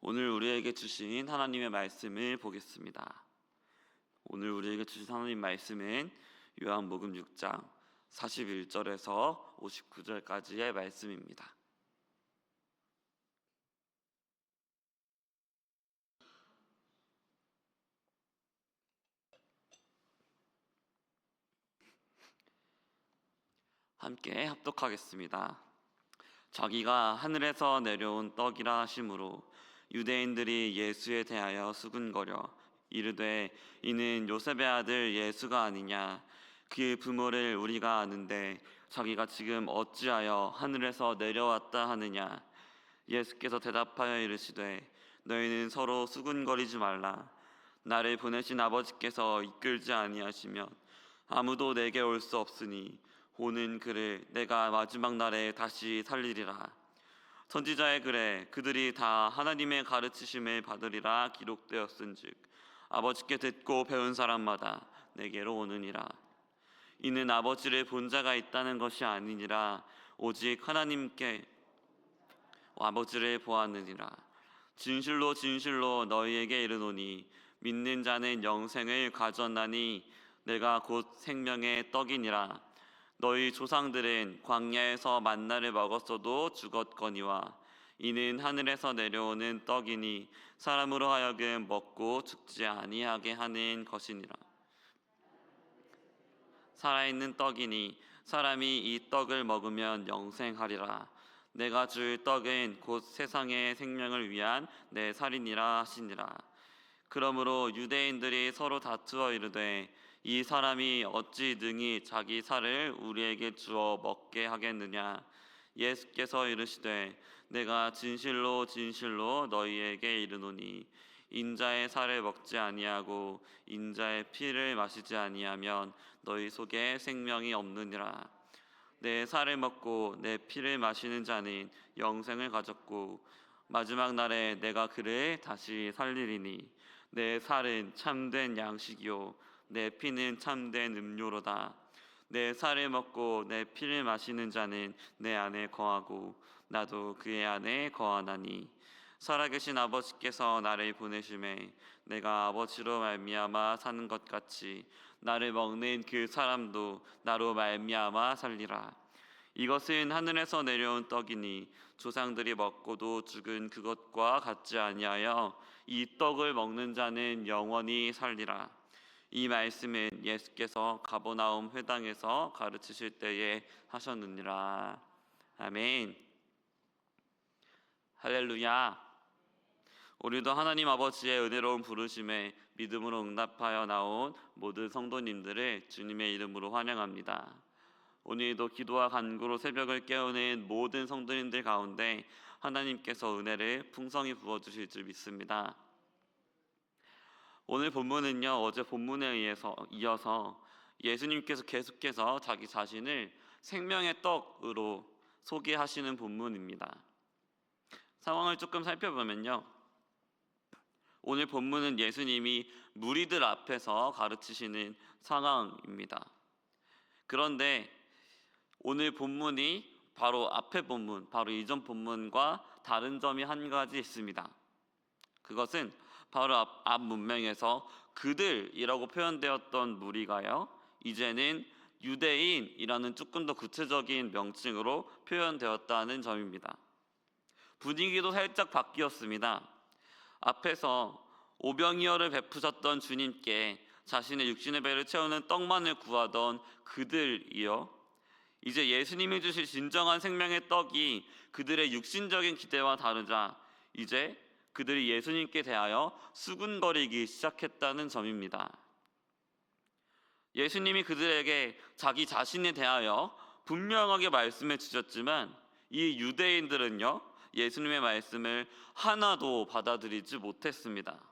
오늘 우리에게 주신 하나님의 말씀을 보겠습니다. 오늘 우리에게 주신 하나님 말씀은 요한복음 6장 41절에서 59절까지의 말씀입니다. 함께 합독하겠습니다. 자기가 하늘에서 내려온 떡이라 하심으로 유대인들이 예수에 대하여 수군거려 이르되 이는 요셉의 아들 예수가 아니냐. 그의 부모를 우리가 아는데 자기가 지금 어찌하여 하늘에서 내려왔다 하느냐. 예수께서 대답하여 이르시되 너희는 서로 수군거리지 말라. 나를 보내신 아버지께서 이끌지 아니하시면 아무도 내게 올 수 없으니 오는 그를 내가 마지막 날에 다시 살리리라. 선지자의 글에 그들이 다 하나님의 가르치심을 받으리라 기록되었은즉 아버지께 듣고 배운 사람마다 내게로 오느니라. 이는 아버지를 본 자가 있다는 것이 아니니라 오직 하나님께 아버지를 보았느니라. 진실로 진실로 너희에게 이르노니 믿는 자는 영생을 가졌나니 내가 곧 생명의 떡이니라. 너희 조상들은 광야에서 만나를 먹었어도 죽었거니와 이는 하늘에서 내려오는 떡이니 사람으로 하여금 먹고 죽지 아니하게 하는 것이니라. 살아있는 떡이니 사람이 이 떡을 먹으면 영생하리라. 내가 줄 떡은 곧 세상의 생명을 위한 내 살이니라 하시니라. 그러므로 유대인들이 서로 다투어 이르되 이 사람이 어찌 능히 자기 살을 우리에게 주어 먹게 하겠느냐. 예수께서 이르시되 내가 진실로 진실로 너희에게 이르노니 인자의 살을 먹지 아니하고 인자의 피를 마시지 아니하면 너희 속에 생명이 없느니라. 내 살을 먹고 내 피를 마시는 자는 영생을 가졌고 마지막 날에 내가 그를 다시 살리리니 내 살은 참된 양식이요 내 피는 참된 음료로다. 내 살을 먹고 내 피를 마시는 자는 내 안에 거하고 나도 그의 안에 거하나니 살아계신 아버지께서 나를 보내심에 내가 아버지로 말미암아 사는 것 같이 나를 먹는 그 사람도 나로 말미암아 살리라. 이것은 하늘에서 내려온 떡이니 조상들이 먹고도 죽은 그것과 같지 아니하여 이 떡을 먹는 자는 영원히 살리라. 이 말씀은 예수께서 가버나움 회당에서 가르치실 때에 하셨느니라. 아멘. 할렐루야. 우리도 하나님 아버지의 은혜로운 부르심에 믿음으로 응답하여 나온 모든 성도님들을 주님의 이름으로 환영합니다. 오늘도 기도와 간구로 새벽을 깨우는 모든 성도님들 가운데 하나님께서 은혜를 풍성히 부어주실 줄 믿습니다. 오늘 본문은요, 어제 본문에 이어서 예수님께서 계속해서 자기 자신을 생명의 떡으로 소개하시는 본문입니다. 상황을 조금 살펴보면요, 오늘 본문은 예수님이 무리들 앞에서 가르치시는 상황입니다. 그런데 오늘 본문이 바로 앞의 본문, 바로 이전 본문과 다른 점이 한 가지 있습니다. 그것은 바로 앞 문맥에서 그들이라고 표현되었던 무리가요, 이제는 유대인이라는 조금 더 구체적인 명칭으로 표현되었다는 점입니다. 분위기도 살짝 바뀌었습니다. 앞에서 오병이어를 베푸셨던 주님께 자신의 육신의 배를 채우는 떡만을 구하던 그들이요, 이제 예수님이 주실 진정한 생명의 떡이 그들의 육신적인 기대와 다르자 이제 그들이 예수님께 대하여 수군거리기 시작했다는 점입니다. 예수님이 그들에게 자기 자신에 대하여 분명하게 말씀해 주셨지만 이 유대인들은요, 예수님의 말씀을 하나도 받아들이지 못했습니다.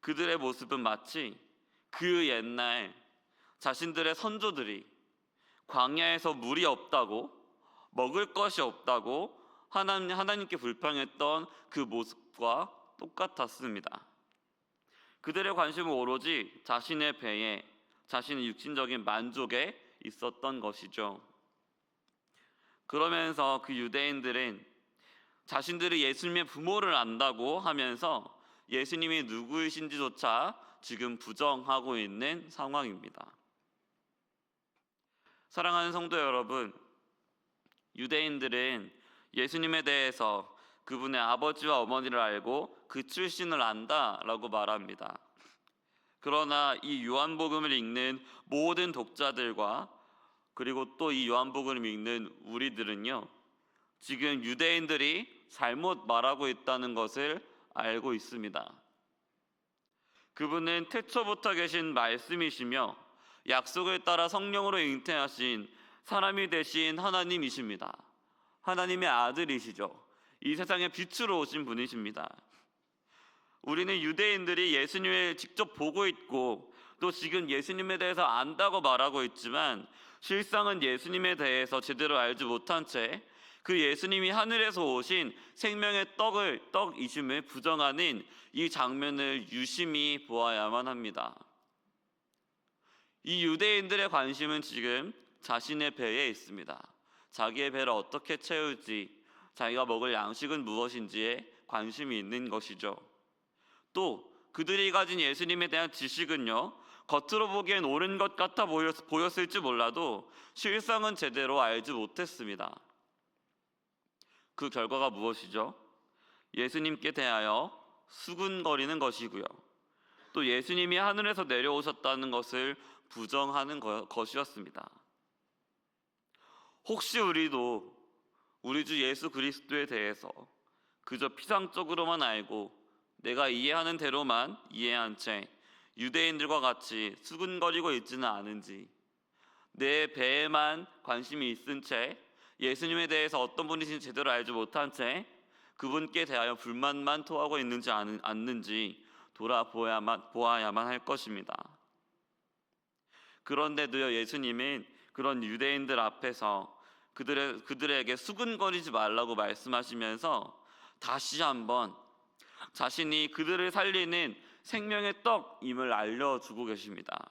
그들의 모습은 마치 그 옛날 자신들의 선조들이 광야에서 물이 없다고, 먹을 것이 없다고 하나님께 불평했던 그 모습과 똑같았습니다. 그들의 관심은 오로지 자신의 배에, 자신의 육신적인 만족에 있었던 것이죠. 그러면서 그 유대인들은 자신들이 예수님의 부모를 안다고 하면서 예수님이 누구이신지조차 지금 부정하고 있는 상황입니다. 사랑하는 성도 여러분, 유대인들은 예수님에 대해서 그분의 아버지와 어머니를 알고 그 출신을 안다라고 말합니다. 그러나 이 요한복음을 읽는 모든 독자들과 그리고 또 이 요한복음을 읽는 우리들은요, 지금 유대인들이 잘못 말하고 있다는 것을 알고 있습니다. 그분은 태초부터 계신 말씀이시며 약속을 따라 성령으로 잉태하신 사람이 되신 하나님이십니다. 하나님의 아들이시죠. 이 세상의 빛으로 오신 분이십니다. 우리는 유대인들이 예수님을 직접 보고 있고 또 지금 예수님에 대해서 안다고 말하고 있지만 실상은 예수님에 대해서 제대로 알지 못한 채 그 예수님이 하늘에서 오신 생명의 떡이심을 부정하는 이 장면을 유심히 보아야만 합니다. 이 유대인들의 관심은 지금 자신의 배에 있습니다. 자기의 배를 어떻게 채울지, 자기가 먹을 양식은 무엇인지에 관심이 있는 것이죠. 또 그들이 가진 예수님에 대한 지식은요, 겉으로 보기엔 옳은 것 같아 보였을지 몰라도 실상은 제대로 알지 못했습니다. 그 결과가 무엇이죠? 예수님께 대하여 수군거리는 것이고요. 또 예수님이 하늘에서 내려오셨다는 것을 부정하는 것이었습니다. 혹시 우리도 우리 주 예수 그리스도에 대해서 그저 피상적으로만 알고 내가 이해하는 대로만 이해한 채 유대인들과 같이 수군거리고 있지는 않은지, 내 배에만 관심이 있은 채 예수님에 대해서 어떤 분이신지 제대로 알지 못한 채 그분께 대하여 불만만 토하고 있는지 않는지 보아야만 할 것입니다. 그런데도요, 예수님은 그런 유대인들 앞에서 그들에게 수군거리지 말라고 말씀하시면서 다시 한번 자신이 그들을 살리는 생명의 떡임을 알려주고 계십니다.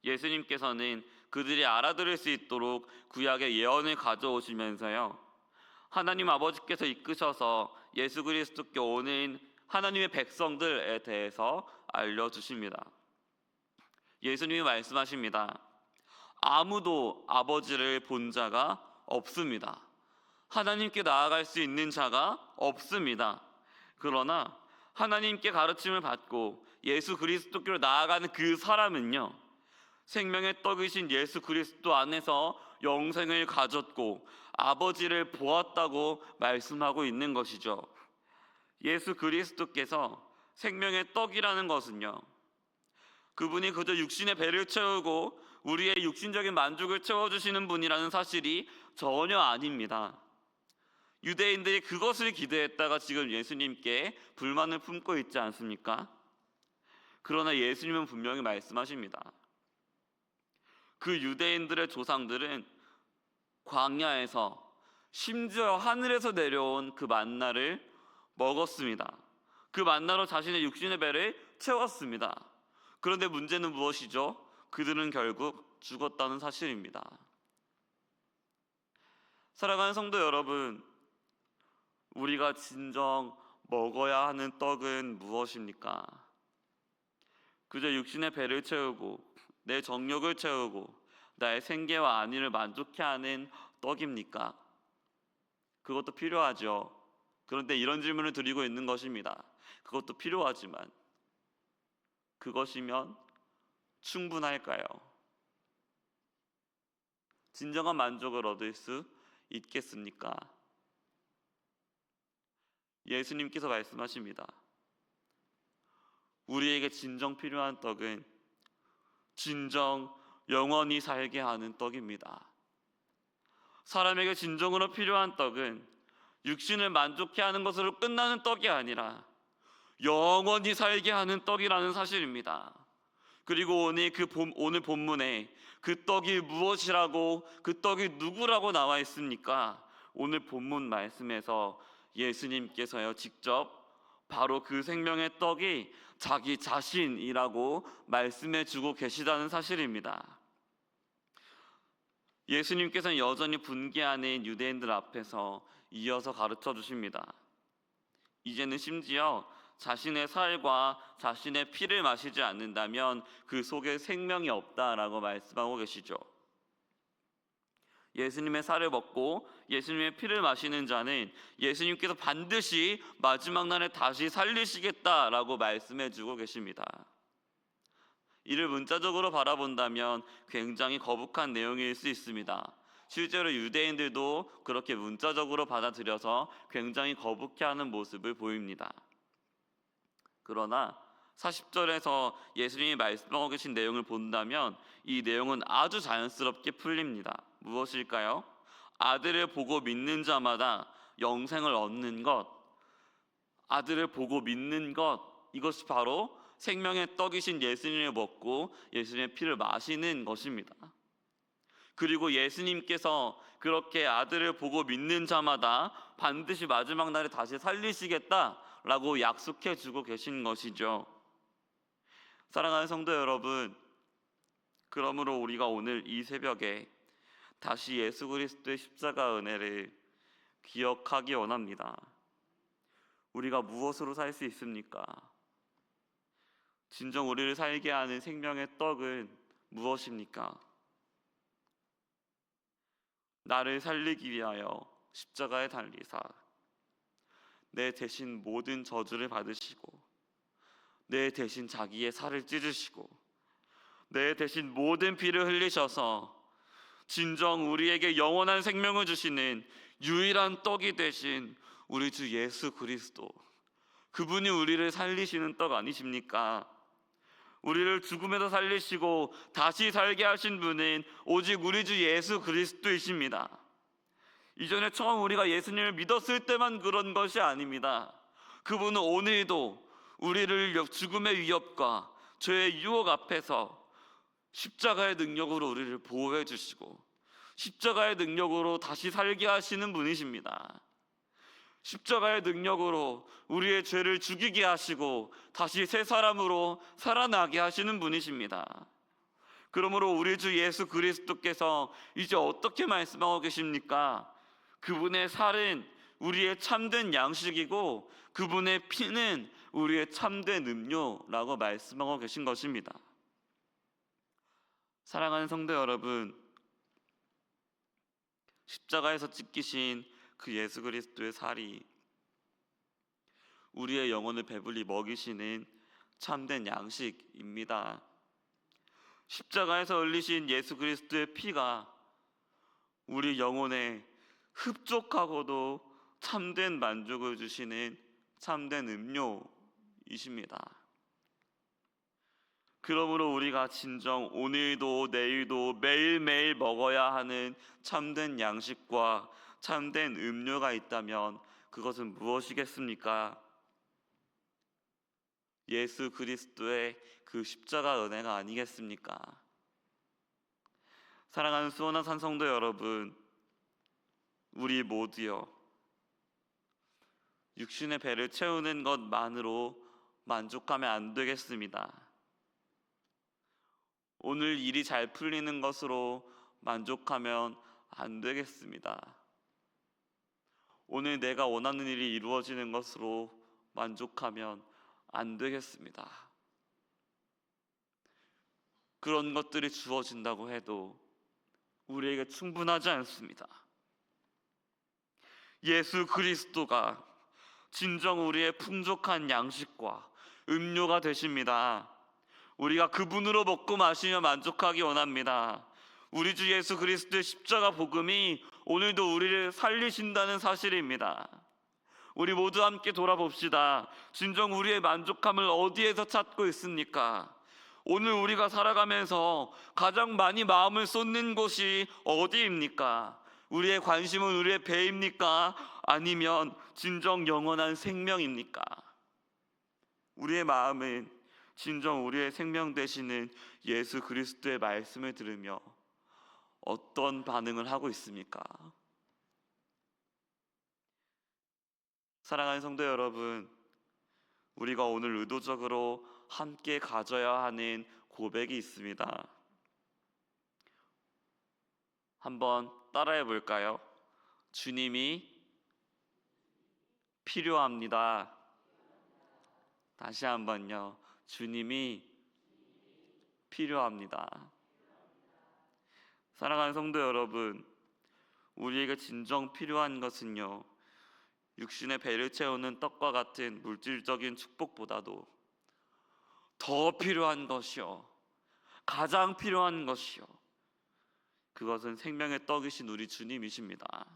예수님께서는 그들이 알아들을 수 있도록 구약의 예언을 가져오시면서요, 하나님 아버지께서 이끄셔서 예수 그리스도께 오는 하나님의 백성들에 대해서 알려주십니다. 예수님이 말씀하십니다. 아무도 아버지를 본 자가 없습니다. 하나님께 나아갈 수 있는 자가 없습니다. 그러나 하나님께 가르침을 받고 예수 그리스도께로 나아가는 그 사람은요, 생명의 떡이신 예수 그리스도 안에서 영생을 가졌고 아버지를 보았다고 말씀하고 있는 것이죠. 예수 그리스도께서 생명의 떡이라는 것은요, 그분이 그저 육신의 배를 채우고 우리의 육신적인 만족을 채워주시는 분이라는 사실이 전혀 아닙니다. 유대인들이 그것을 기대했다가 지금 예수님께 불만을 품고 있지 않습니까? 그러나 예수님은 분명히 말씀하십니다. 그 유대인들의 조상들은 광야에서 심지어 하늘에서 내려온 그 만나를 먹었습니다. 그 만나로 자신의 육신의 배를 채웠습니다. 그런데 문제는 무엇이죠? 그들은 결국 죽었다는 사실입니다. 사랑하는 성도 여러분, 우리가 진정 먹어야 하는 떡은 무엇입니까? 그저 육신의 배를 채우고 내 정욕을 채우고 나의 생계와 안위를 만족해 하는 떡입니까? 그것도 필요하죠. 그런데 이런 질문을 드리고 있는 것입니다. 그것도 필요하지만 그것이면 충분할까요? 진정한 만족을 얻을 수 있겠습니까? 예수님께서 말씀하십니다. 우리에게 진정 필요한 떡은 진정 영원히 살게 하는 떡입니다. 사람에게 진정으로 필요한 떡은 육신을 만족해 하는 것으로 끝나는 떡이 아니라 영원히 살게 하는 떡이라는 사실입니다. 그리고 오늘 본문에 그 떡이 무엇이라고, 그 떡이 누구라고 나와 있습니까? 오늘 본문 말씀에서 예수님께서요, 직접 바로 그 생명의 떡이 자기 자신이라고 말씀해 주고 계시다는 사실입니다. 예수님께서는 여전히 분개하는 유대인들 앞에서 이어서 가르쳐 주십니다. 이제는 심지어 자신의 살과 자신의 피를 마시지 않는다면 그 속에 생명이 없다라고 말씀하고 계시죠. 예수님의 살을 먹고 예수님의 피를 마시는 자는 예수님께서 반드시 마지막 날에 다시 살리시겠다라고 말씀해 주고 계십니다. 이를 문자적으로 바라본다면 굉장히 거북한 내용일 수 있습니다. 실제로 유대인들도 그렇게 문자적으로 받아들여서 굉장히 거북해하는 모습을 보입니다. 그러나 40절에서 예수님이 말씀하고 계신 내용을 본다면 이 내용은 아주 자연스럽게 풀립니다. 무엇일까요? 아들을 보고 믿는 자마다 영생을 얻는 것, 아들을 보고 믿는 것, 이것이 바로 생명의 떡이신 예수님을 먹고 예수님의 피를 마시는 것입니다. 그리고 예수님께서 그렇게 아들을 보고 믿는 자마다 반드시 마지막 날에 다시 살리시겠다라고 약속해 주고 계신 것이죠. 사랑하는 성도 여러분, 그러므로 우리가 오늘 이 새벽에 다시 예수 그리스도의 십자가 은혜를 기억하기 원합니다. 우리가 무엇으로 살 수 있습니까? 진정 우리를 살게 하는 생명의 떡은 무엇입니까? 나를 살리기 위하여 십자가에 달리사 내 대신 모든 저주를 받으시고 내 대신 자기의 살을 찢으시고 내 대신 모든 피를 흘리셔서 진정 우리에게 영원한 생명을 주시는 유일한 떡이 되신 우리 주 예수 그리스도, 그분이 우리를 살리시는 떡 아니십니까? 우리를 죽음에서 살리시고 다시 살게 하신 분은 오직 우리 주 예수 그리스도이십니다. 이전에 처음 우리가 예수님을 믿었을 때만 그런 것이 아닙니다. 그분은 오늘도 우리를 죽음의 위협과 죄의 유혹 앞에서 십자가의 능력으로 우리를 보호해 주시고 십자가의 능력으로 다시 살게 하시는 분이십니다. 십자가의 능력으로 우리의 죄를 죽이게 하시고 다시 새 사람으로 살아나게 하시는 분이십니다. 그러므로 우리 주 예수 그리스도께서 이제 어떻게 말씀하고 계십니까? 그분의 살은 우리의 참된 양식이고 그분의 피는 우리의 참된 음료라고 말씀하고 계신 것입니다. 사랑하는 성도 여러분, 십자가에서 찢기신 그 예수 그리스도의 살이 우리의 영혼을 배불리 먹이시는 참된 양식입니다. 십자가에서 흘리신 예수 그리스도의 피가 우리 영혼에 흡족하고도 참된 만족을 주시는 참된 음료이십니다. 그러므로 우리가 진정 오늘도 내일도 매일매일 먹어야 하는 참된 양식과 참된 음료가 있다면 그것은 무엇이겠습니까? 예수 그리스도의 그 십자가 은혜가 아니겠습니까? 사랑하는 수원한 산성도 여러분, 우리 모두요, 육신의 배를 채우는 것만으로 만족하면 안 되겠습니다. 오늘 일이 잘 풀리는 것으로 만족하면 안 되겠습니다. 오늘 내가 원하는 일이 이루어지는 것으로 만족하면 안 되겠습니다. 그런 것들이 주어진다고 해도 우리에게 충분하지 않습니다. 예수 그리스도가 진정 우리의 풍족한 양식과 음료가 되십니다. 우리가 그분으로 먹고 마시며 만족하기 원합니다. 우리 주 예수 그리스도의 십자가 복음이 오늘도 우리를 살리신다는 사실입니다. 우리 모두 함께 돌아봅시다. 진정 우리의 만족함을 어디에서 찾고 있습니까? 오늘 우리가 살아가면서 가장 많이 마음을 쏟는 곳이 어디입니까? 우리의 관심은 우리의 배입니까? 아니면 진정 영원한 생명입니까? 우리의 마음은 진정 우리의 생명 되시는 예수 그리스도의 말씀을 들으며 어떤 반응을 하고 있습니까? 사랑하는 성도 여러분, 우리가 오늘 의도적으로 함께 가져야 하는 고백이 있습니다. 한번 따라해 볼까요? 주님이 필요합니다. 다시 한번요. 주님이 필요합니다. 사랑하는 성도 여러분, 우리에게 진정 필요한 것은요, 육신의 배를 채우는 떡과 같은 물질적인 축복보다도 더 필요한 것이요, 가장 필요한 것이요, 그것은 생명의 떡이신 우리 주님이십니다.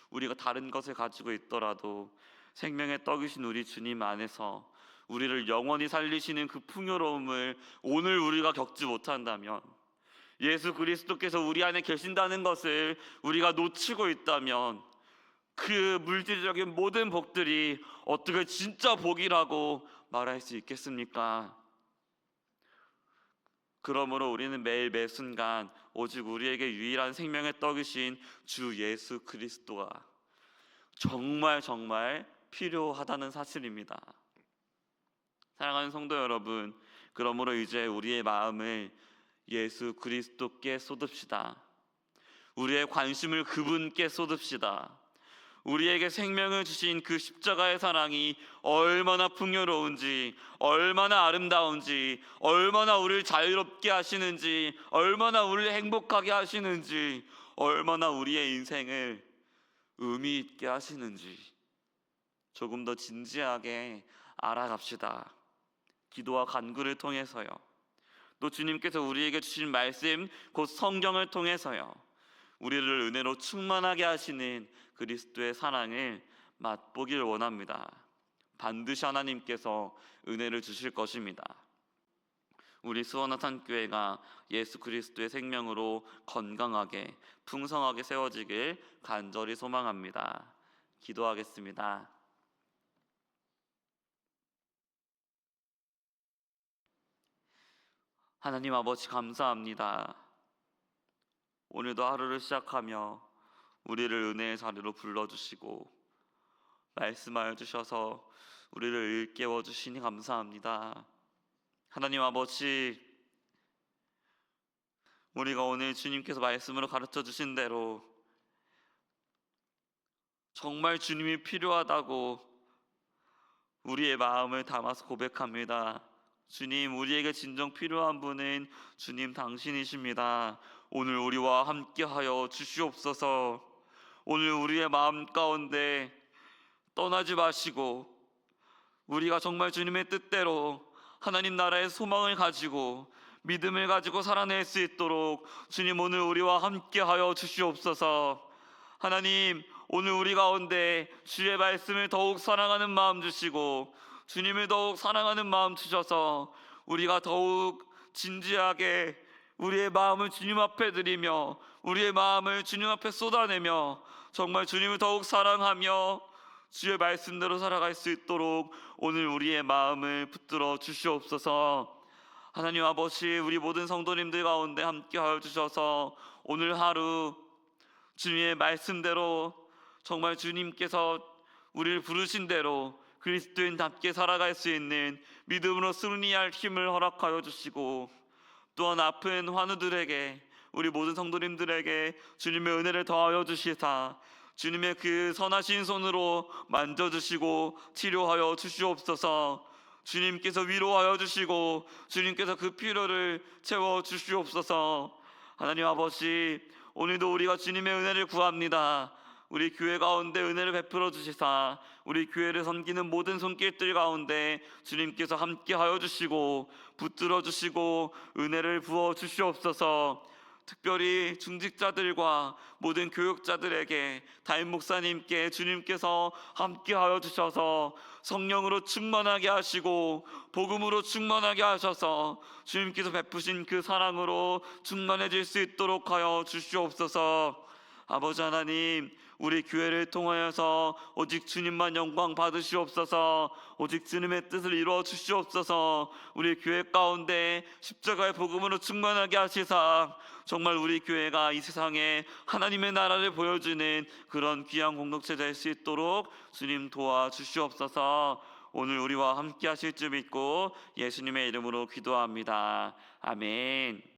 우리가 다른 것을 가지고 있더라도 생명의 떡이신 우리 주님 안에서 우리를 영원히 살리시는 그 풍요로움을 오늘 우리가 겪지 못한다면, 예수 그리스도께서 우리 안에 계신다는 것을 우리가 놓치고 있다면, 그 물질적인 모든 복들이 어떻게 진짜 복이라고 말할 수 있겠습니까? 그러므로 우리는 매일 매 순간 오직 우리에게 유일한 생명의 떡이신 주 예수 그리스도가 정말 정말 필요하다는 사실입니다. 사랑하는 성도 여러분, 그러므로 이제 우리의 마음을 예수 그리스도께 쏟읍시다. 우리의 관심을 그분께 쏟읍시다. 우리에게 생명을 주신 그 십자가의 사랑이 얼마나 풍요로운지, 얼마나 아름다운지, 얼마나 우리를 자유롭게 하시는지, 얼마나 우리를 행복하게 하시는지, 얼마나 우리의 인생을 의미 있게 하시는지 조금 더 진지하게 알아갑시다. 기도와 간구를 통해서요, 또 주님께서 우리에게 주신 말씀 곧 성경을 통해서요, 우리를 은혜로 충만하게 하시는 그리스도의 사랑을 맛보길 원합니다. 반드시 하나님께서 은혜를 주실 것입니다. 우리 수원화산교회가 예수 그리스도의 생명으로 건강하게 풍성하게 세워지길 간절히 소망합니다. 기도하겠습니다. 하나님 아버지, 감사합니다. 오늘도 하루를 시작하며 우리를 은혜의 자리로 불러주시고 말씀하여 주셔서 우리를 일깨워 주시니 감사합니다. 하나님 아버지, 우리가 오늘 주님께서 말씀으로 가르쳐 주신 대로 정말 주님이 필요하다고 우리의 마음을 담아서 고백합니다. 주님, 우리에게 진정 필요한 분은 주님 당신이십니다. 오늘 우리와 함께하여 주시옵소서. 오늘 우리의 마음 가운데 떠나지 마시고 우리가 정말 주님의 뜻대로 하나님 나라의 소망을 가지고 믿음을 가지고 살아낼 수 있도록 주님, 오늘 우리와 함께하여 주시옵소서. 하나님, 오늘 우리 가운데 주의 말씀을 더욱 사랑하는 마음 주시고 주님을 더욱 사랑하는 마음 주셔서 우리가 더욱 진지하게 우리의 마음을 주님 앞에 드리며 우리의 마음을 주님 앞에 쏟아내며 정말 주님을 더욱 사랑하며 주의 말씀대로 살아갈 수 있도록 오늘 우리의 마음을 붙들어 주시옵소서. 하나님 아버지, 우리 모든 성도님들 가운데 함께하여 주셔서 오늘 하루 주님의 말씀대로 정말 주님께서 우리를 부르신 대로 그리스도인답게 살아갈 수 있는 믿음으로 승리할 힘을 허락하여 주시고, 또한 아픈 환우들에게, 우리 모든 성도님들에게 주님의 은혜를 더하여 주시사 주님의 그 선하신 손으로 만져주시고 치료하여 주시옵소서. 주님께서 위로하여 주시고 주님께서 그 필요를 채워 주시옵소서. 하나님 아버지, 오늘도 우리가 주님의 은혜를 구합니다. 우리 교회 가운데 은혜를 베풀어 주시사 우리 교회를 섬기는 모든 손길들 가운데 주님께서 함께하여 주시고 붙들어 주시고 은혜를 부어 주시옵소서. 특별히 중직자들과 모든 교육자들에게 담임 목사님께 주님께서 함께하여 주셔서 성령으로 충만하게 하시고 복음으로 충만하게 하셔서 주님께서 베푸신 그 사랑으로 충만해질 수 있도록 하여 주시옵소서. 아버지 하나님, 우리 교회를 통하여서 오직 주님만 영광 받으시옵소서. 오직 주님의 뜻을 이루어 주시옵소서. 우리 교회 가운데 십자가의 복음으로 충만하게 하시사 정말 우리 교회가 이 세상에 하나님의 나라를 보여주는 그런 귀한 공동체 될 수 있도록 주님 도와주시옵소서. 오늘 우리와 함께 하실 줄 믿고 예수님의 이름으로 기도합니다. 아멘.